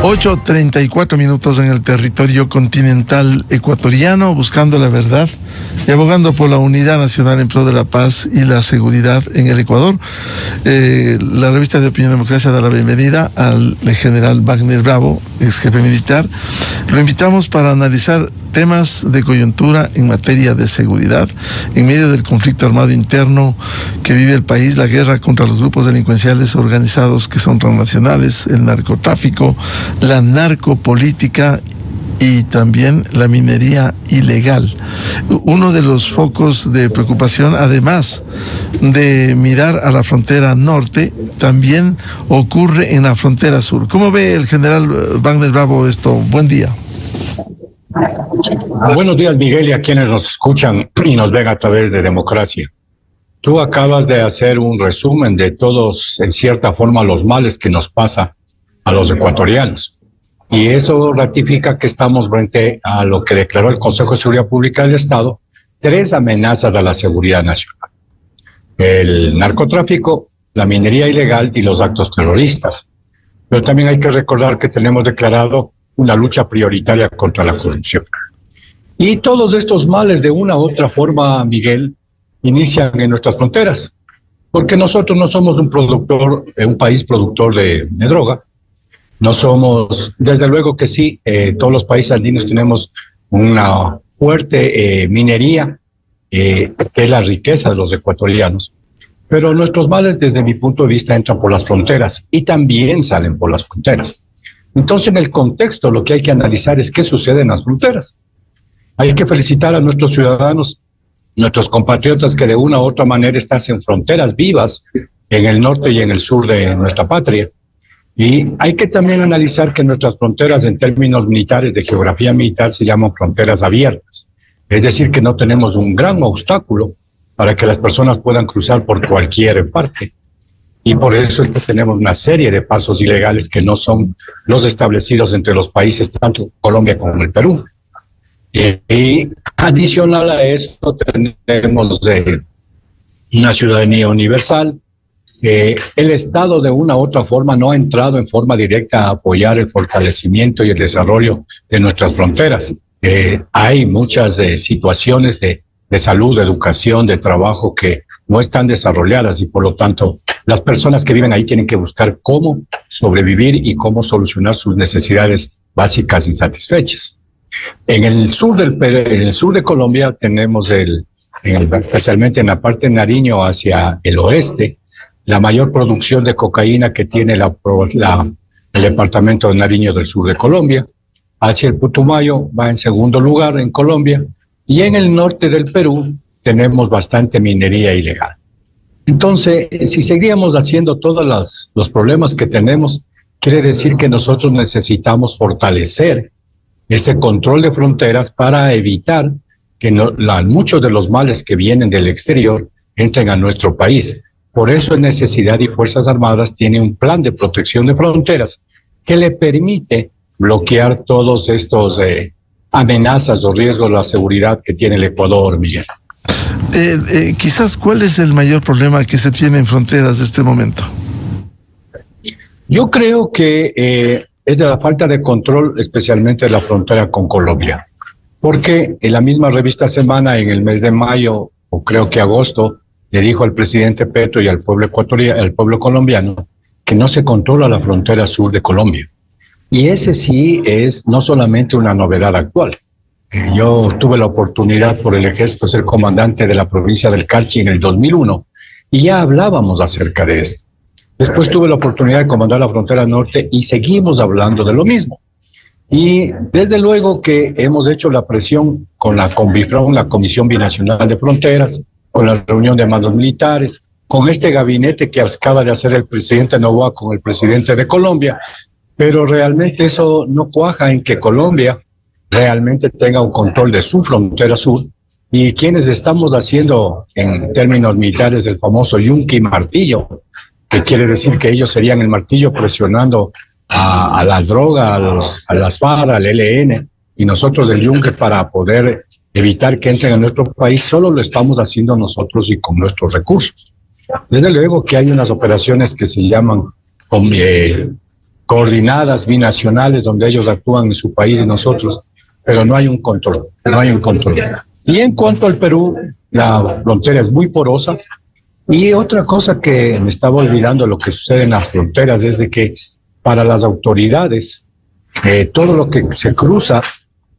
8:34 en el territorio continental ecuatoriano, buscando la verdad y abogando por la unidad nacional en pro de la paz y la seguridad en el Ecuador. La revista de Opinión Democracia da la bienvenida al general Wagner Bravo, ex jefe militar. Lo invitamos para analizar temas de coyuntura en materia de seguridad, en medio del conflicto armado interno que vive el país, la guerra contra los grupos delincuenciales organizados que son transnacionales, el narcotráfico, la narcopolítica y también la minería ilegal. Uno de los focos de preocupación, además de mirar a la frontera norte, también ocurre en la frontera sur. ¿Cómo ve el general Wagner Bravo esto? Buen día. Buenos días, Miguel, y a quienes nos escuchan y nos ven a través de Democracia. Tú acabas de hacer un resumen de todos, en cierta forma, los males que nos pasa a los ecuatorianos. Y eso ratifica que estamos frente a lo que declaró el Consejo de Seguridad Pública del Estado, 3 amenazas a la seguridad nacional: el narcotráfico, la minería ilegal y los actos terroristas. Pero también hay que recordar que tenemos declarado una lucha prioritaria contra la corrupción. Y todos estos males, de una u otra forma, Miguel, inician en nuestras fronteras, porque nosotros no somos un país productor de droga. No somos, desde luego que sí, todos los países andinos tenemos una fuerte minería, que es la riqueza de los ecuatorianos. Pero nuestros males, desde mi punto de vista, entran por las fronteras y también salen por las fronteras. Entonces, en el contexto, lo que hay que analizar es qué sucede en las fronteras. Hay que felicitar a nuestros ciudadanos, nuestros compatriotas que de una u otra manera están en fronteras vivas en el norte y en el sur de nuestra patria. Y hay que también analizar que nuestras fronteras, en términos militares, de geografía militar, se llaman fronteras abiertas. Es decir, que no tenemos un gran obstáculo para que las personas puedan cruzar por cualquier parte. Y por eso es que tenemos una serie de pasos ilegales que no son los establecidos entre los países, tanto Colombia como el Perú. Y adicional a eso tenemos una ciudadanía universal. El Estado, de una u otra forma, no ha entrado en forma directa a apoyar el fortalecimiento y el desarrollo de nuestras fronteras. Hay muchas situaciones de salud, de educación, de trabajo que no están desarrolladas, y por lo tanto las personas que viven ahí tienen que buscar cómo sobrevivir y cómo solucionar sus necesidades básicas insatisfechas. En el sur de Colombia tenemos especialmente en la parte de Nariño hacia el oeste, la mayor producción de cocaína que tiene el departamento de Nariño del sur de Colombia. Hacia el Putumayo va en segundo lugar en Colombia, y en el norte del Perú tenemos bastante minería ilegal. Entonces, si seguíamos haciendo todos los problemas que tenemos, quiere decir que nosotros necesitamos fortalecer ese control de fronteras para evitar que muchos de los males que vienen del exterior entren a nuestro país. Por eso, en Necesidad y Fuerzas Armadas tiene un plan de protección de fronteras que le permite bloquear todos estos amenazas o riesgos a la seguridad que tiene el Ecuador, Miguel. Quizás, ¿cuál es el mayor problema que se tiene en fronteras de este momento? Yo creo que es de la falta de control, especialmente de la frontera con Colombia. Porque en la misma revista Semana, en el mes de mayo, o creo que agosto, le dijo al presidente Petro y al pueblo ecuatoriano, al pueblo colombiano, que no se controla la frontera sur de Colombia. Y ese sí es no solamente una novedad actual. Yo tuve la oportunidad por el ejército de ser comandante de la provincia del Carchi en el 2001 y ya hablábamos acerca de esto. Después tuve la oportunidad de comandar la frontera norte y seguimos hablando de lo mismo. Y desde luego que hemos hecho la presión con la Comisión Binacional de Fronteras, con la reunión de mandos militares, con este gabinete que acaba de hacer el presidente Noboa con el presidente de Colombia, pero realmente eso no cuaja en que Colombia realmente tenga un control de su frontera sur, y quienes estamos haciendo en términos militares el famoso yunque y martillo, que quiere decir que ellos serían el martillo presionando a la droga, a las FARC, al ELN, y nosotros el yunque para poder evitar que entren a nuestro país, solo lo estamos haciendo nosotros y con nuestros recursos. Desde luego que hay unas operaciones que se llaman coordinadas, binacionales, donde ellos actúan en su país y nosotros, pero no hay un control, no hay un control. Y en cuanto al Perú, la frontera es muy porosa. Y otra cosa que me estaba olvidando, lo que sucede en las fronteras, es de que para las autoridades, todo lo que se cruza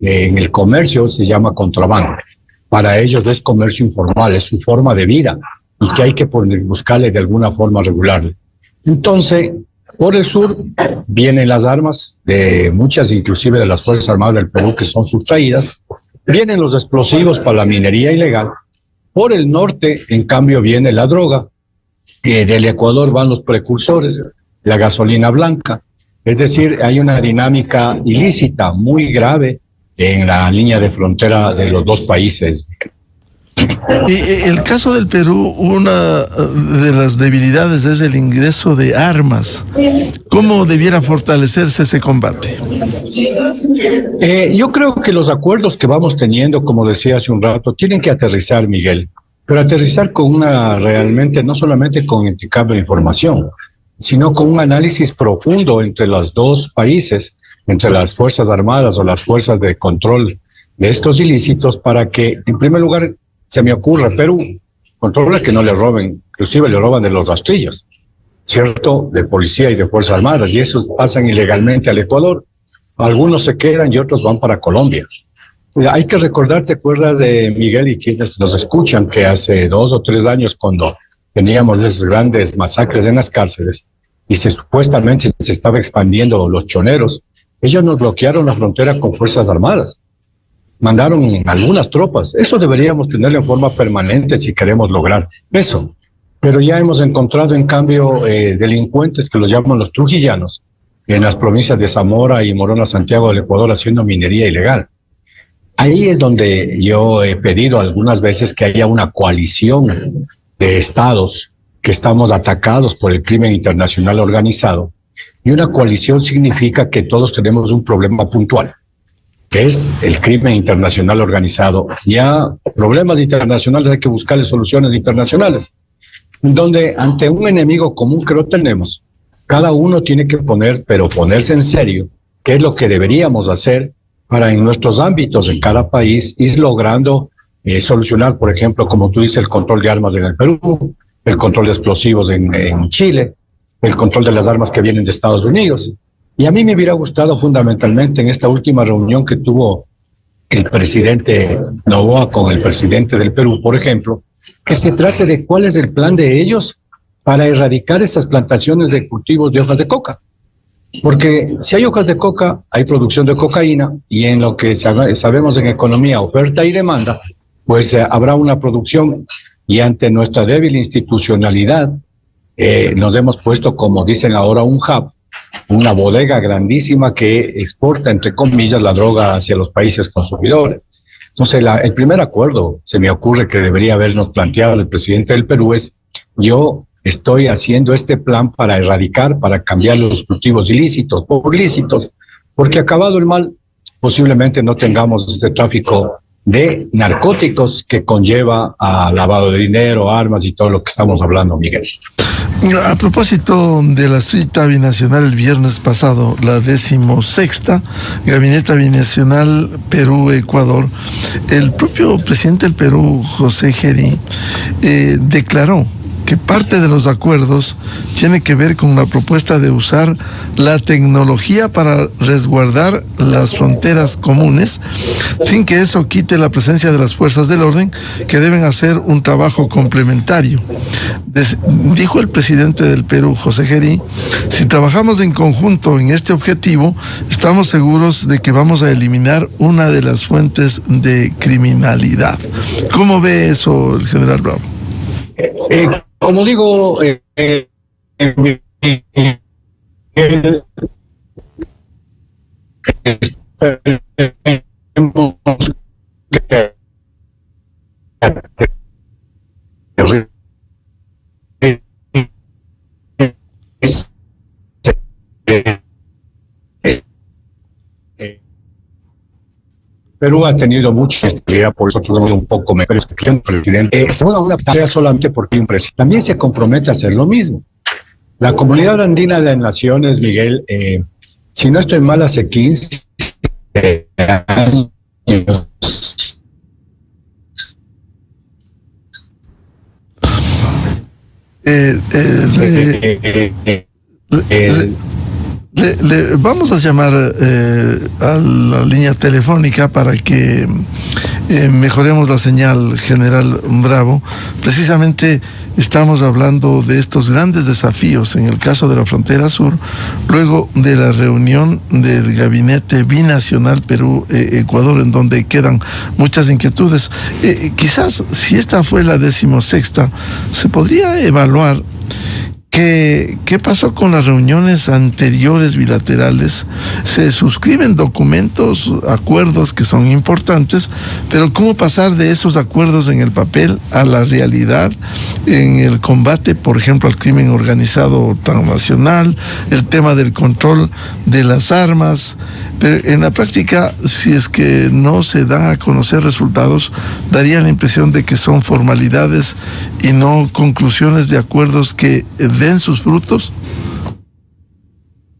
en el comercio se llama contrabando. Para ellos es comercio informal, es su forma de vida y que hay que buscarle de alguna forma regularle. Entonces, por el sur vienen las armas de muchas, inclusive de las Fuerzas Armadas del Perú, que son sustraídas. Vienen los explosivos para la minería ilegal. Por el norte, en cambio, viene la droga. Del Ecuador van los precursores, la gasolina blanca. Es decir, hay una dinámica ilícita muy grave en la línea de frontera de los dos países. El caso del Perú, una de las debilidades es el ingreso de armas. ¿Cómo debiera fortalecerse ese combate? Yo creo que los acuerdos que vamos teniendo, como decía hace un rato, tienen que aterrizar, Miguel, pero aterrizar con realmente, no solamente con intercambio de información, sino con un análisis profundo entre los dos países, entre las Fuerzas Armadas o las fuerzas de control de estos ilícitos, para que, en primer lugar, se me ocurre, Perú controla que no le roben, inclusive le roban de los rastrillos, ¿cierto? De policía y de Fuerzas Armadas, y esos pasan ilegalmente al Ecuador. Algunos se quedan y otros van para Colombia. Hay que recordar, ¿te acuerdas de Miguel y quienes nos escuchan, que hace 2 o 3 años, cuando teníamos esas grandes masacres en las cárceles y supuestamente se estaba expandiendo los choneros, ellos nos bloquearon la frontera con Fuerzas Armadas? Mandaron algunas tropas. Eso deberíamos tenerlo en forma permanente si queremos lograr eso. Pero ya hemos encontrado, en cambio, delincuentes que los llaman los trujillanos en las provincias de Zamora y Morona, Santiago del Ecuador, haciendo minería ilegal. Ahí es donde yo he pedido algunas veces que haya una coalición de estados que estamos atacados por el crimen internacional organizado. Y una coalición significa que todos tenemos un problema puntual, que es el crimen internacional organizado. Ya problemas internacionales hay que buscarle soluciones internacionales, donde ante un enemigo común que no tenemos, cada uno tiene que ponerse en serio, qué es lo que deberíamos hacer para en nuestros ámbitos, en cada país, ir logrando solucionar, por ejemplo, como tú dices, el control de armas en el Perú, el control de explosivos en Chile, el control de las armas que vienen de Estados Unidos. Y a mí me hubiera gustado fundamentalmente en esta última reunión que tuvo el presidente Noboa con el presidente del Perú, por ejemplo, que se trate de cuál es el plan de ellos para erradicar esas plantaciones de cultivos de hojas de coca. Porque si hay hojas de coca, hay producción de cocaína, y en lo que sabemos en economía, oferta y demanda, pues habrá una producción, y ante nuestra débil institucionalidad, nos hemos puesto, como dicen ahora, un hub, una bodega grandísima que exporta, entre comillas, la droga hacia los países consumidores. Entonces, el primer acuerdo, se me ocurre que debería habernos planteado el presidente del Perú es: yo estoy haciendo este plan para erradicar, para cambiar los cultivos ilícitos por lícitos, porque acabado el mal, posiblemente no tengamos este tráfico de narcóticos que conlleva a lavado de dinero, armas y todo lo que estamos hablando, Miguel. A propósito de la cita binacional el viernes pasado, la 16ª Gabinete Binacional Perú-Ecuador, el propio presidente del Perú, José Gerí, declaró que parte de los acuerdos tiene que ver con la propuesta de usar la tecnología para resguardar las fronteras comunes, sin que eso quite la presencia de las fuerzas del orden, que deben hacer un trabajo complementario. Dijo el presidente del Perú, José Gerí: si trabajamos en conjunto en este objetivo, estamos seguros de que vamos a eliminar una de las fuentes de criminalidad. ¿Cómo ve eso el general Bravo? Como digo, Perú ha tenido mucha estabilidad, por eso tenemos un poco mejor presidente. No solamente porque un presidente también se compromete a hacer lo mismo. La Comunidad Andina de Naciones, Miguel, si no estoy mal, hace 15 años. Vamos a llamar a la línea telefónica para que mejoremos la señal, General Bravo. Precisamente estamos hablando de estos grandes desafíos en el caso de la frontera sur, luego de la reunión del gabinete binacional Perú-Ecuador, en donde quedan muchas inquietudes. Quizás, si esta fue la 16ª, se podría evaluar ¿Qué pasó con las reuniones anteriores bilaterales? Se suscriben documentos, acuerdos que son importantes, pero ¿cómo pasar de esos acuerdos en el papel a la realidad en el combate, por ejemplo, al crimen organizado transnacional, el tema del control de las armas? Pero en la práctica, si es que no se dan a conocer resultados, daría la impresión de que son formalidades y no conclusiones de acuerdos que den sus frutos.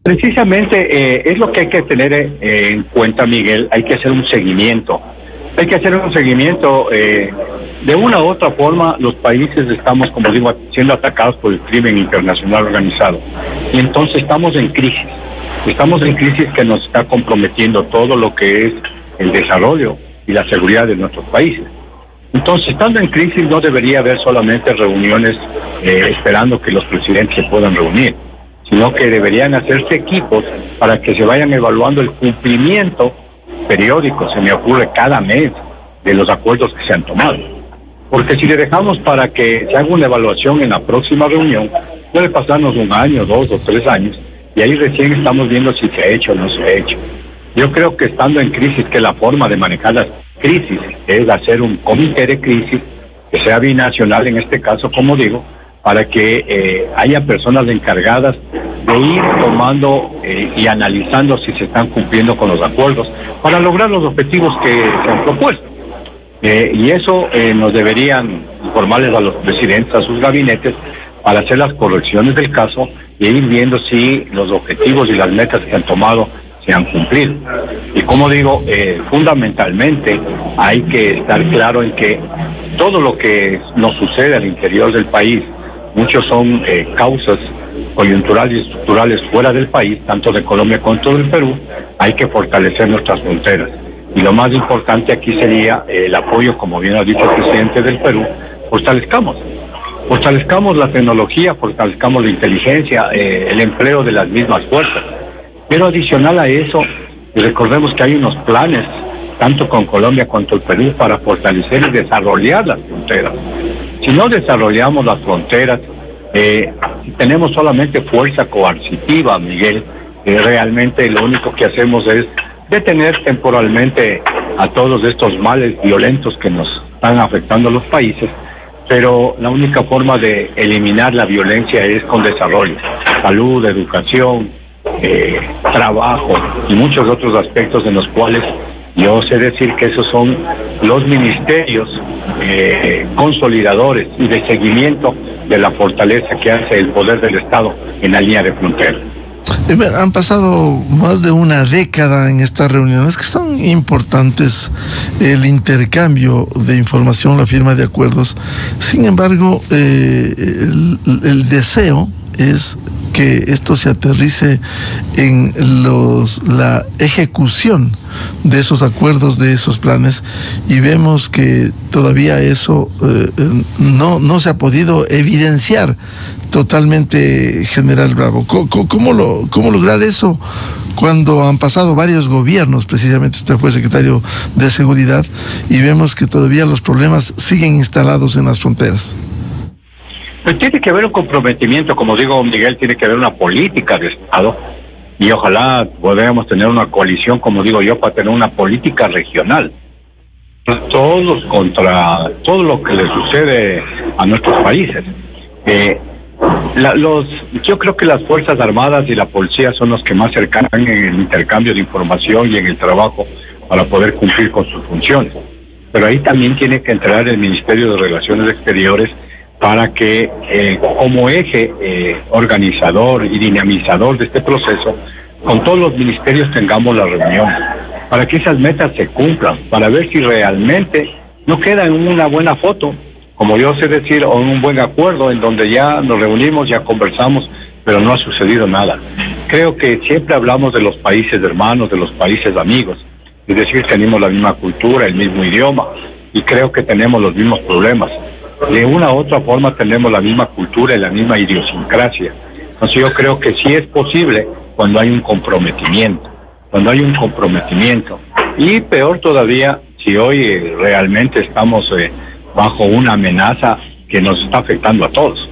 Precisamente es lo que hay que tener en cuenta, Miguel. Hay que hacer un seguimiento. Hay que hacer un seguimiento. De una u otra forma, los países estamos, como digo, siendo atacados por el crimen internacional organizado. Y entonces estamos en crisis. Estamos en crisis que nos está comprometiendo todo lo que es el desarrollo y la seguridad de nuestros países. Entonces, estando en crisis, no debería haber solamente reuniones esperando que los presidentes se puedan reunir, sino que deberían hacerse equipos para que se vayan evaluando el cumplimiento periódico, se me ocurre cada mes, de los acuerdos que se han tomado. Porque si le dejamos para que se haga una evaluación en la próxima reunión, puede pasarnos 1 año, 2 o 3 años, y ahí recién estamos viendo si se ha hecho o no se ha hecho. Yo creo que estando en crisis, que la forma de manejar las crisis es hacer un comité de crisis que sea binacional en este caso, como digo, para que haya personas encargadas de ir tomando y analizando si se están cumpliendo con los acuerdos para lograr los objetivos que se han propuesto. Y eso nos deberían informarles a los presidentes, a sus gabinetes, para hacer las correcciones del caso y ir viendo si los objetivos y las metas que han tomado se han cumplido. Y como digo, fundamentalmente hay que estar claro en que todo lo que nos sucede al interior del país, muchos son causas coyunturales y estructurales fuera del país, tanto de Colombia como del Perú. Hay que fortalecer nuestras fronteras. Y lo más importante aquí sería el apoyo, como bien ha dicho el presidente del Perú, fortalezcamos la tecnología, fortalezcamos la inteligencia, el empleo de las mismas fuerzas. Pero adicional a eso, recordemos que hay unos planes, tanto con Colombia como el Perú, para fortalecer y desarrollar las fronteras. Si no desarrollamos las fronteras, si tenemos solamente fuerza coercitiva, Miguel, realmente lo único que hacemos es detener temporalmente a todos estos males violentos que nos están afectando a los países, pero la única forma de eliminar la violencia es con desarrollo, salud, educación, trabajo y muchos otros aspectos en los cuales yo sé decir que esos son los ministerios consolidadores y de seguimiento de la fortaleza que hace el poder del Estado en la línea de frontera. Han pasado más de una década en estas reuniones que son importantes, el intercambio de información, la firma de acuerdos. Sin embargo, el deseo es que esto se aterrice en la ejecución de esos acuerdos, de esos planes, y vemos que todavía eso no se ha podido evidenciar totalmente, General Bravo. ¿Cómo lograr eso cuando han pasado varios gobiernos? Precisamente usted fue secretario de Seguridad y vemos que todavía los problemas siguen instalados en las fronteras. Pues tiene que haber un comprometimiento, como digo, Miguel, tiene que haber una política de Estado y ojalá podamos tener una coalición, como digo yo, para tener una política regional. Todos contra todo lo que le sucede a nuestros países. Yo creo que las Fuerzas Armadas y la policía son los que más cercanos en el intercambio de información y en el trabajo para poder cumplir con sus funciones. Pero ahí también tiene que entrar el Ministerio de Relaciones Exteriores para que como eje organizador y dinamizador de este proceso, con todos los ministerios tengamos la reunión, para que esas metas se cumplan, para ver si realmente no queda en una buena foto, como yo sé decir, o en un buen acuerdo en donde ya nos reunimos, ya conversamos, pero no ha sucedido nada. Creo que siempre hablamos de los países hermanos, de los países amigos, es decir, tenemos la misma cultura, el mismo idioma, y creo que tenemos los mismos problemas. De una u otra forma tenemos la misma cultura y la misma idiosincrasia. Entonces yo creo que sí es posible cuando hay un comprometimiento, y peor todavía si hoy realmente estamos bajo una amenaza que nos está afectando a todos,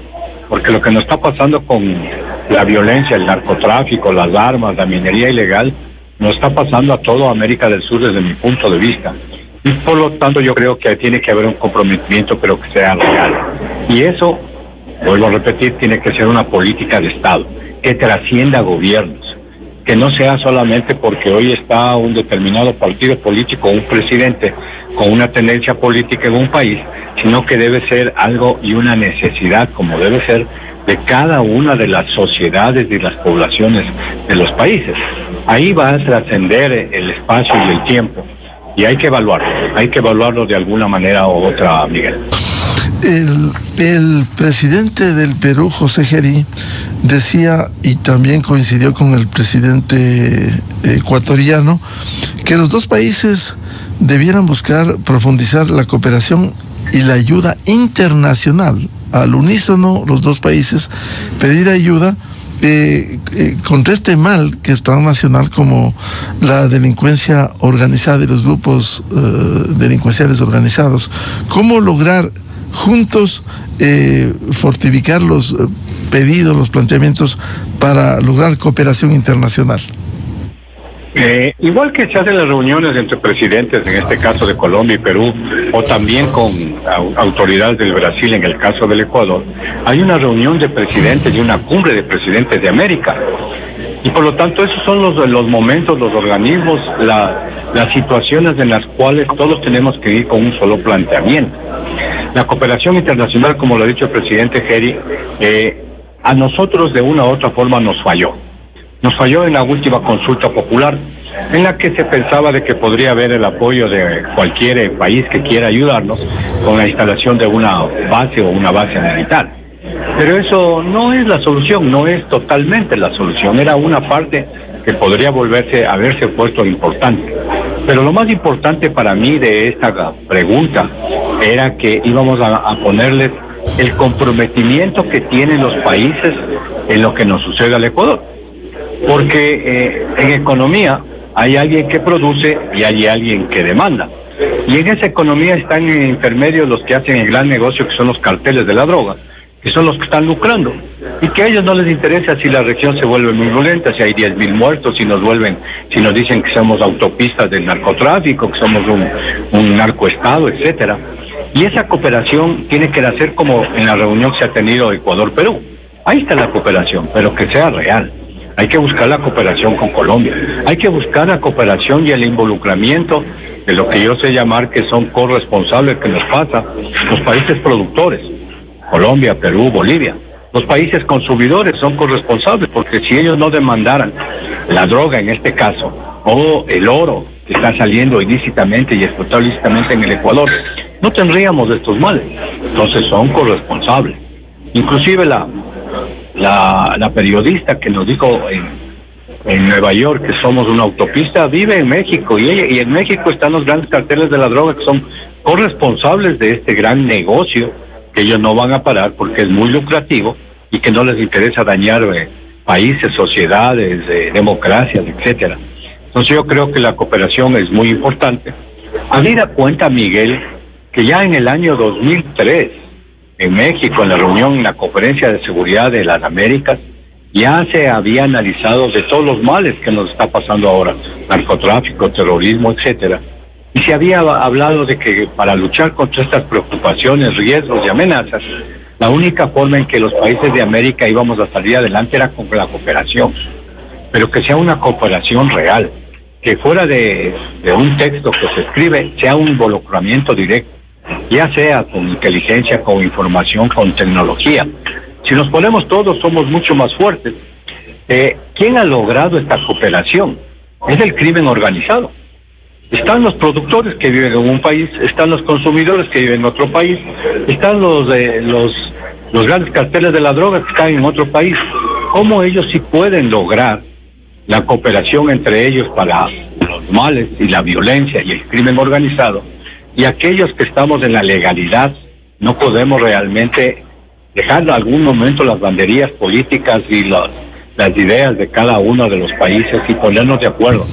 porque lo que nos está pasando con la violencia, el narcotráfico, las armas, la minería ilegal, nos está pasando a toda América del Sur desde mi punto de vista. Y por lo tanto yo creo que tiene que haber un comprometimiento, pero que sea real. Y eso, vuelvo a repetir, tiene que ser una política de Estado, que trascienda gobiernos, que no sea solamente porque hoy está un determinado partido político, un presidente con una tendencia política en un país, sino que debe ser algo y una necesidad, como debe ser, de cada una de las sociedades y las poblaciones de los países. Ahí va a trascender el espacio y el tiempo. Y hay que evaluarlo de alguna manera u otra, Miguel. El presidente del Perú, José Gerí, decía, y también coincidió con el presidente ecuatoriano, que los dos países debieran buscar profundizar la cooperación y la ayuda internacional. Al unísono, los dos países pedir ayuda contra este mal que es tan nacional como la delincuencia organizada y los grupos delincuenciales organizados. ¿Cómo lograr juntos fortificar los pedidos, los planteamientos para lograr cooperación internacional? Igual que se hacen las reuniones entre presidentes, en este caso de Colombia y Perú, o también con autoridades del Brasil, en el caso del Ecuador, hay una reunión de presidentes y una cumbre de presidentes de América. Y por lo tanto esos son los momentos, los organismos, las situaciones en las cuales todos tenemos que ir con un solo planteamiento. La cooperación internacional, como lo ha dicho el presidente Gerí, a nosotros de una u otra forma nos falló. Nos falló en la última consulta popular, en la que se pensaba de que podría haber el apoyo de cualquier país que quiera ayudarnos con la instalación de una base o una base militar. Pero eso no es la solución, no es totalmente la solución, era una parte que podría haberse puesto importante. Pero lo más importante para mí de esta pregunta era que íbamos a ponerles el comprometimiento que tienen los países en lo que nos sucede al Ecuador. Porque en economía hay alguien que produce y hay alguien que demanda. Y en esa economía están en intermedio los que hacen el gran negocio, que son los carteles de la droga, que son los que están lucrando. Y que a ellos no les interesa si la región se vuelve muy violenta, si hay 10,000 muertos, si nos dicen que somos autopistas del narcotráfico, que somos un narcoestado, etcétera. Y esa cooperación tiene que nacer como en la reunión que se ha tenido Ecuador-Perú. Ahí está la cooperación, pero que sea real. Hay que buscar la cooperación con Colombia. Hay que buscar la cooperación y el involucramiento de lo que yo sé llamar que son corresponsables que nos pasa los países productores, Colombia, Perú, Bolivia. Los países consumidores son corresponsables porque si ellos no demandaran la droga en este caso o el oro que está saliendo ilícitamente y explotado ilícitamente en el Ecuador, no tendríamos estos males. Entonces son corresponsables. Inclusive la periodista que nos dijo en Nueva York que somos una autopista vive en México y en México están los grandes carteles de la droga que son corresponsables de este gran negocio que ellos no van a parar porque es muy lucrativo y que no les interesa dañar países, sociedades, democracias, etcétera. Entonces yo creo que la cooperación es muy importante. Habida cuenta, Miguel, que ya en el año 2003 en México, en la reunión, en la Conferencia de Seguridad de las Américas, ya se había analizado de todos los males que nos está pasando ahora, narcotráfico, terrorismo, etcétera. Y se había hablado de que para luchar contra estas preocupaciones, riesgos y amenazas, la única forma en que los países de América íbamos a salir adelante era con la cooperación, pero que sea una cooperación real, que fuera de un texto que se escribe, sea un involucramiento directo. ya sea con inteligencia, con información, con tecnología. Si nos ponemos todos, somos mucho más fuertes. ¿Quién ha logrado esta cooperación? Es el crimen organizado. Están los productores que viven en un país, están los consumidores que viven en otro país, están los grandes carteles de la droga que están en otro país. ¿Cómo ellos sí pueden lograr la cooperación entre ellos para los males y la violencia y el crimen organizado? Y aquellos que estamos en la legalidad no podemos realmente dejar en algún momento las banderías políticas y las ideas de cada uno de los países y ponernos de acuerdo.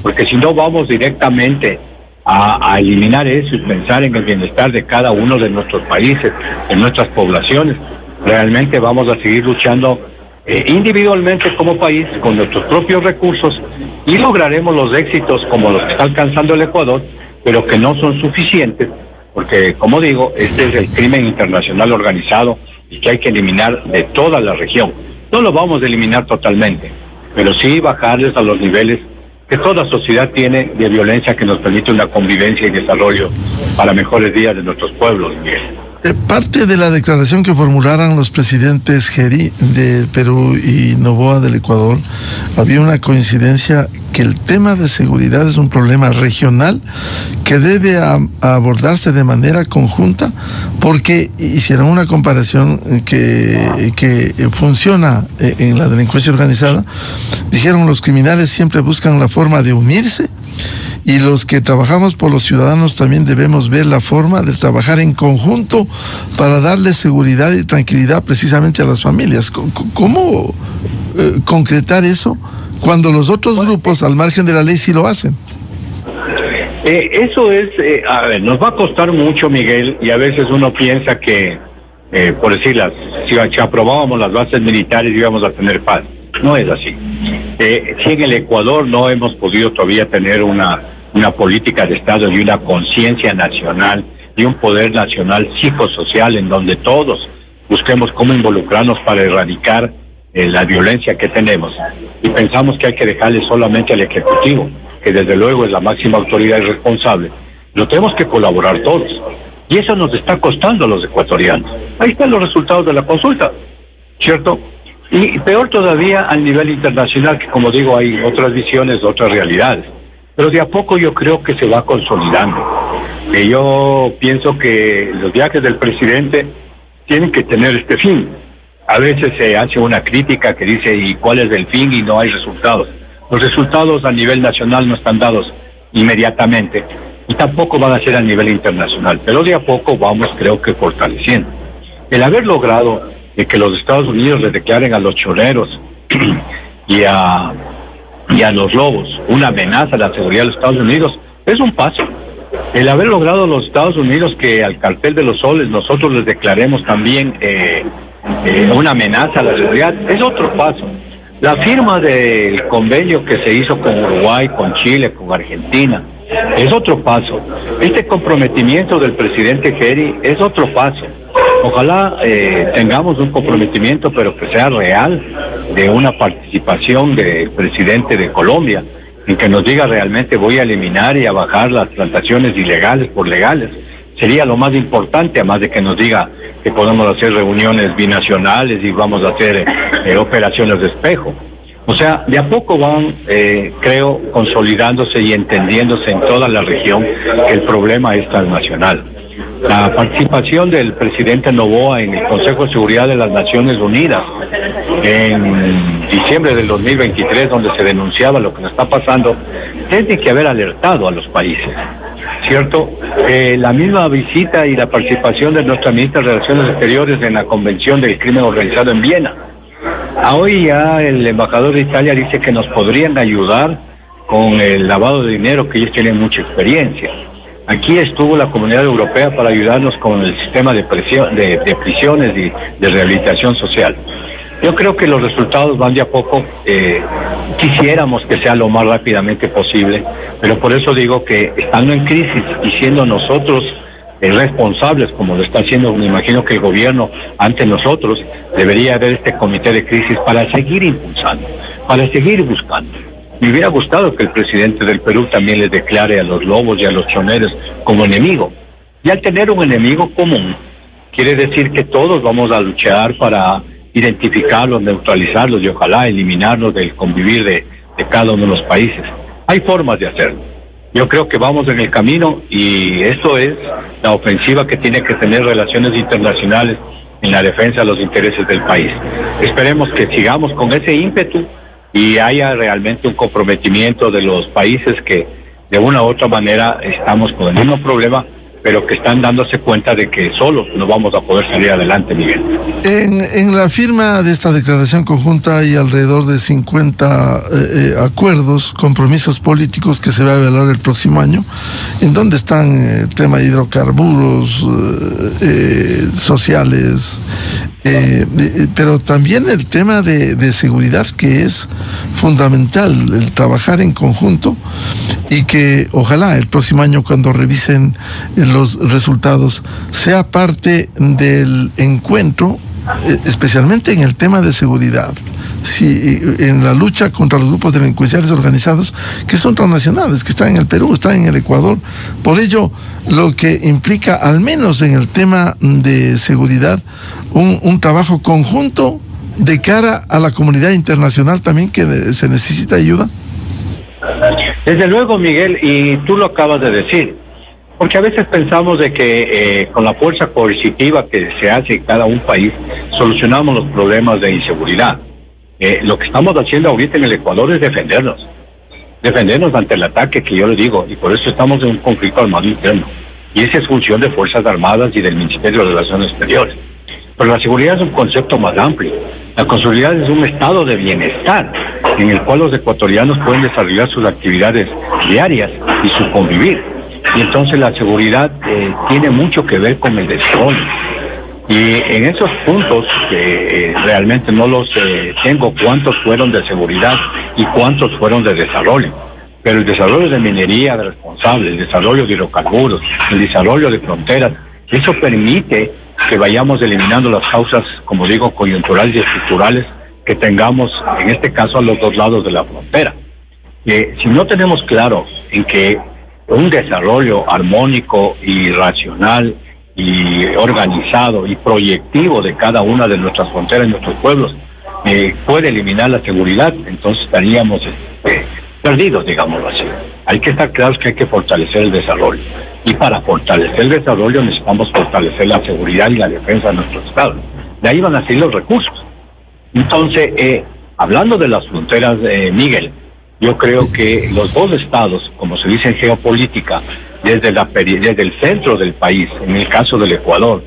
Porque si no vamos directamente a eliminar eso y pensar en el bienestar de cada uno de nuestros países, de nuestras poblaciones, realmente vamos a seguir luchando individualmente como país, con nuestros propios recursos, y lograremos los éxitos como los que está alcanzando el Ecuador, pero que no son suficientes, porque, como digo, este es el crimen internacional organizado y que hay que eliminar de toda la región. No lo vamos a eliminar totalmente, pero sí bajarles a los niveles que toda sociedad tiene de violencia, que nos permite una convivencia y desarrollo para mejores días de nuestros pueblos, Miguel. Parte de la declaración que formularan los presidentes Geri de Perú y Noboa del Ecuador, había una coincidencia que el tema de seguridad es un problema regional que debe abordarse de manera conjunta, porque hicieron una comparación que funciona en la delincuencia organizada. Dijeron, los criminales siempre buscan la forma de unirse, y los que trabajamos por los ciudadanos también debemos ver la forma de trabajar en conjunto para darle seguridad y tranquilidad precisamente a las familias. ¿Cómo concretar eso cuando los otros grupos al margen de la ley sí lo hacen? Eso es, a ver, nos va a costar mucho, Miguel, y a veces uno piensa que, por decir, si aprobábamos las bases militares íbamos a tener paz. No es así. Si en el Ecuador no hemos podido todavía tener una política de Estado y una conciencia nacional y un poder nacional psicosocial en donde todos busquemos cómo involucrarnos para erradicar la violencia que tenemos, y pensamos que hay que dejarle solamente al Ejecutivo, que desde luego es la máxima autoridad y responsable, lo tenemos que colaborar todos, y eso nos está costando a los ecuatorianos. Ahí están los resultados de la consulta, ¿cierto? Y peor todavía al nivel internacional, que como digo, hay otras visiones, otras realidades. Pero de a poco yo creo que se va consolidando. Yo pienso que los viajes del presidente tienen que tener este fin. A veces se hace una crítica que dice, ¿y cuál es el fin? Y no hay resultados. Los resultados a nivel nacional no están dados inmediatamente y tampoco van a ser a nivel internacional. Pero de a poco vamos, creo que, fortaleciendo. El haber logrado de que los Estados Unidos le declaren a los choreros y a los lobos una amenaza a la seguridad de los Estados Unidos es un paso. El haber logrado los Estados Unidos que al cartel de los soles nosotros les declaremos también una amenaza a la seguridad es otro paso. La firma del convenio que se hizo con Uruguay, con Chile, con Argentina es otro paso. Este comprometimiento del presidente Geri es otro paso. Ojalá tengamos un comprometimiento, pero que sea real, de una participación del presidente de Colombia, en que nos diga realmente voy a eliminar y a bajar las plantaciones ilegales por legales. Sería lo más importante, además de que nos diga que podemos hacer reuniones binacionales y vamos a hacer operaciones de espejo. O sea, de a poco van, creo, consolidándose y entendiéndose en toda la región que el problema es transnacional. La participación del presidente Noboa en el Consejo de Seguridad de las Naciones Unidas en diciembre del 2023, donde se denunciaba lo que nos está pasando, tiene que haber alertado a los países, ¿cierto? La misma visita y la participación de nuestra ministra de Relaciones Exteriores en la Convención del Crimen Organizado en Viena. Hoy ya el embajador de Italia dice que nos podrían ayudar con el lavado de dinero, que ellos tienen mucha experiencia. Aquí estuvo la Comunidad Europea para ayudarnos con el sistema de prisiones y de rehabilitación social. Yo creo que los resultados van de a poco. Quisiéramos que sea lo más rápidamente posible, pero por eso digo que estando en crisis y siendo nosotros responsables, como lo está haciendo, me imagino que el gobierno ante nosotros, debería haber este comité de crisis para seguir impulsando, para seguir buscando. Me hubiera gustado que el presidente del Perú también les declare a los lobos y a los choneros como enemigo, Y al tener un enemigo común, quiere decir que todos vamos a luchar para identificarlos, neutralizarlos y ojalá eliminarlos del convivir de cada uno de los países. Hay formas de hacerlo. Yo creo que vamos en el camino y esto es la ofensiva que tiene que tener relaciones internacionales en la defensa de los intereses del país. Esperemos que sigamos con ese ímpetu y haya realmente un comprometimiento de los países que de una u otra manera estamos con el mismo problema, pero que están dándose cuenta de que solos no vamos a poder salir adelante, Miguel. En la firma de esta declaración conjunta hay alrededor de 50 acuerdos, compromisos políticos que se va a evaluar el próximo año, en donde están el tema de hidrocarburos, sociales, pero también el tema de seguridad, que es fundamental, el trabajar en conjunto, y que ojalá el próximo año, cuando revisen los resultados, sea parte del encuentro, especialmente en el tema de seguridad, en la lucha contra los grupos delincuenciales organizados que son transnacionales, que están en el Perú, están en el Ecuador. Por ello, lo que implica, al menos en el tema de seguridad, un trabajo conjunto de cara a la comunidad internacional también, que se necesita ayuda. Desde luego, Miguel, y tú lo acabas de decir, porque a veces pensamos de que con la fuerza coercitiva que se hace en cada un país solucionamos los problemas de inseguridad. Lo que estamos haciendo ahorita en el Ecuador es defendernos ante el ataque, que yo le digo, y por eso estamos en un conflicto armado interno. Y esa es función de Fuerzas Armadas y del Ministerio de Relaciones Exteriores. Pero la seguridad es un concepto más amplio. La seguridad es un estado de bienestar en el cual los ecuatorianos pueden desarrollar sus actividades diarias y su convivir. Y entonces la seguridad tiene mucho que ver con el desarrollo. Y en esos puntos, realmente no los tengo cuántos fueron de seguridad y cuántos fueron de desarrollo. Pero el desarrollo de minería responsable, el desarrollo de hidrocarburos, el desarrollo de fronteras, eso permite que vayamos eliminando las causas, como digo, coyunturales y estructurales que tengamos, en este caso, a los dos lados de la frontera. Si no tenemos claro en que un desarrollo armónico y racional y organizado y proyectivo de cada una de nuestras fronteras y nuestros pueblos puede eliminar la seguridad, entonces estaríamos perdidos, digámoslo así. Hay que estar claros que hay que fortalecer el desarrollo. Y para fortalecer el desarrollo necesitamos fortalecer la seguridad y la defensa de nuestro Estado. De ahí van a salir los recursos. Entonces, hablando de las fronteras, Miguel, yo creo que los dos estados, como se dice en geopolítica, desde el centro del país, en el caso del Ecuador,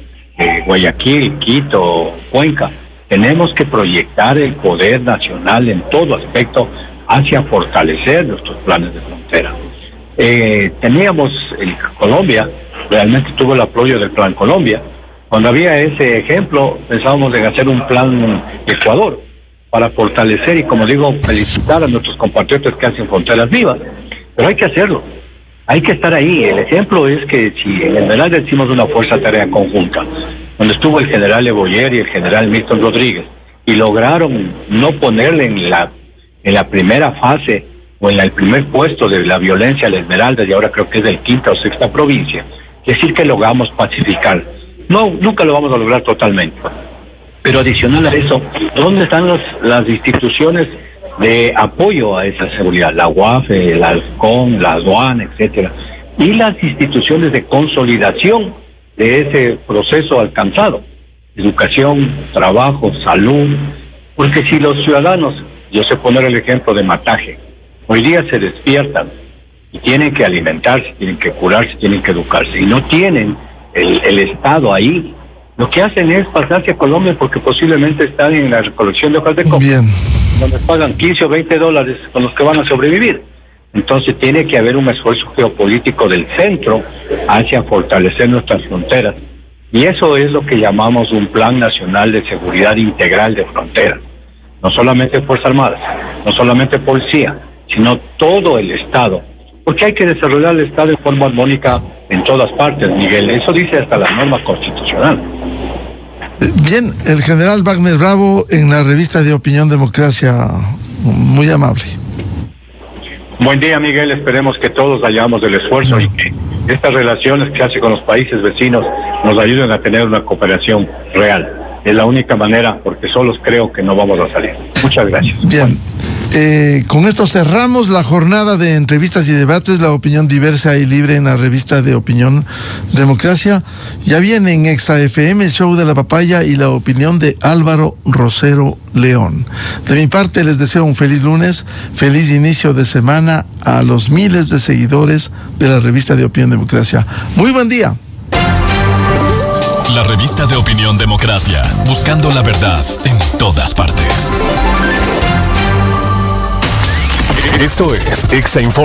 Guayaquil, Quito, Cuenca, tenemos que proyectar el poder nacional en todo aspecto hacia fortalecer nuestros planes de frontera. Teníamos Colombia, realmente tuvo el apoyo del Plan Colombia. Cuando había ese ejemplo, pensábamos en hacer un plan Ecuador para fortalecer y, como digo, felicitar a nuestros compatriotas que hacen fronteras vivas. Pero hay que hacerlo, hay que estar ahí. El ejemplo es que si en general decimos una fuerza tarea conjunta, donde estuvo el general Eboyer y el general Milton Rodríguez, y lograron no ponerle en la primera fase o en el primer puesto de la violencia a la Esmeralda, y ahora creo que es del quinta o sexta provincia, es decir, que logramos pacificar. No, nunca lo vamos a lograr totalmente. Pero adicional a eso, ¿dónde están las instituciones de apoyo a esa seguridad? La UAF, la ALCON, la aduana, etcétera. Y las instituciones de consolidación de ese proceso alcanzado. Educación, trabajo, salud. Porque si los ciudadanos, yo sé poner el ejemplo de Mataje, hoy día se despiertan y tienen que alimentarse, tienen que curarse, tienen que educarse, y no tienen el Estado ahí, lo que hacen es pasarse a Colombia porque posiblemente están en la recolección de hojas de coca, donde pagan 15 o 20 dólares con los que van a sobrevivir. Entonces tiene que haber un esfuerzo geopolítico del centro hacia fortalecer nuestras fronteras, y eso es lo que llamamos un Plan Nacional de Seguridad Integral de Fronteras. No solamente Fuerzas Armadas, no solamente Policía, sino todo el Estado, porque hay que desarrollar el Estado de forma armónica en todas partes, Miguel. Eso dice hasta la norma constitucional. Bien, el general Wagner Bravo en la revista de Opinión Democracia, muy amable. Buen día, Miguel. Esperemos que todos hagamos el esfuerzo y que estas relaciones que hace con los países vecinos nos ayuden a tener una cooperación real. Es la única manera, porque solos creo que no vamos a salir. Muchas gracias. Bien. Con esto cerramos la jornada de entrevistas y debates, la opinión diversa y libre en la revista de Opinión Democracia. Ya viene en Exa FM el show de la papaya y la opinión de Álvaro Rosero León. De mi parte les deseo un feliz lunes, feliz inicio de semana a los miles de seguidores de la revista de Opinión Democracia. Muy buen día. La revista de Opinión Democracia, buscando la verdad en todas partes. Esto es Exa Informa.